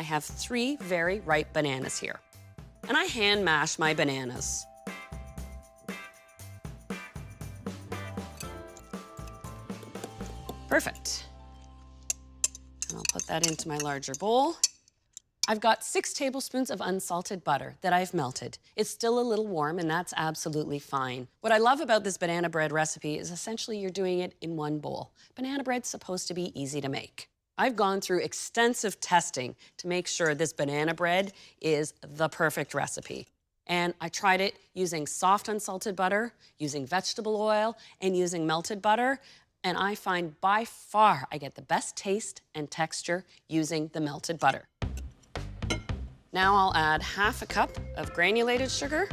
I have 3 very ripe bananas here, and I hand mash my bananas. Perfect. And I'll put that into my larger bowl. I've got 6 tablespoons of unsalted butter that I've melted. It's still a little warm, and that's absolutely fine. What I love about this banana bread recipe is essentially you're doing it in one bowl. Banana bread's supposed to be easy to make. I've gone through extensive testing to make sure this banana bread is the perfect recipe. And I tried it using soft unsalted butter, using vegetable oil, and using melted butter. And I find by far I get the best taste and texture using the melted butter. Now I'll add half a cup of granulated sugar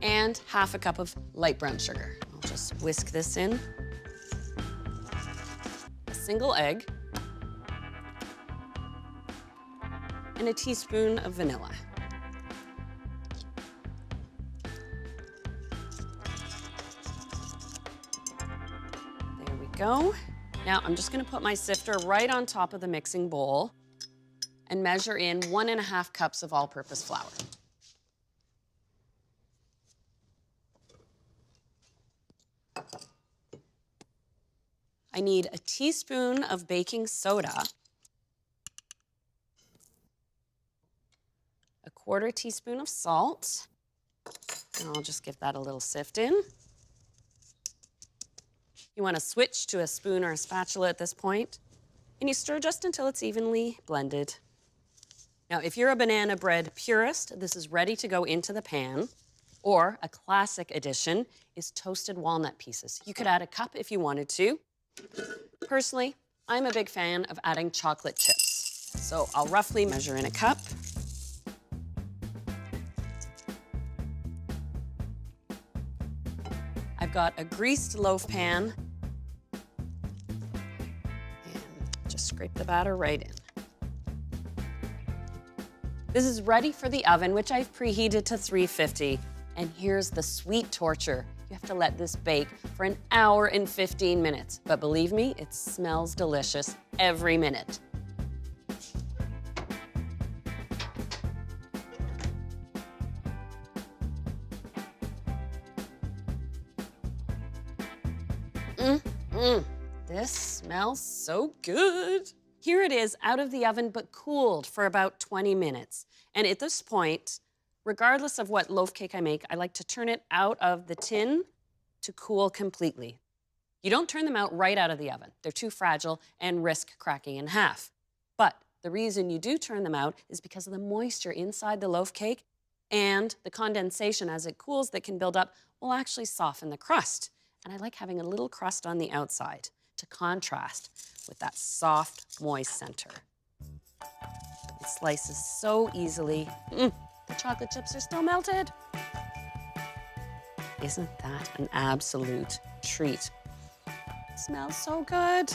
and half a cup of light brown sugar. I'll just whisk this in. A single egg and a teaspoon of vanilla. There we go. Now I'm just gonna put my sifter right on top of the mixing bowl and measure in 1½ cups of all-purpose flour. I need a teaspoon of baking soda, a 1/4 teaspoon of salt, and I'll just give that a little sift in. You want to switch to a spoon or a spatula at this point, and you stir just until it's evenly blended. Now, if you're a banana bread purist, this is ready to go into the pan, or a classic addition is toasted walnut pieces. You could add a cup if you wanted to. Personally, I'm a big fan of adding chocolate chips. So I'll roughly measure in a cup. I've got a greased loaf pan, and just scrape the batter right in. This is ready for the oven, which I've preheated to 350. And here's the sweet torture. You have to let this bake for 1 hour and 15 minutes. But believe me, it smells delicious every minute. This smells so good. Here it is out of the oven, but cooled for about 20 minutes. And at this point, regardless of what loaf cake I make, I like to turn it out of the tin to cool completely. You don't turn them out right out of the oven. They're too fragile and risk cracking in half. But the reason you do turn them out is because of the moisture inside the loaf cake, and the condensation as it cools that can build up will actually soften the crust. And I like having a little crust on the outside to contrast with that soft, moist center. It slices so easily. The chocolate chips are still melted. Isn't that an absolute treat? It smells so good.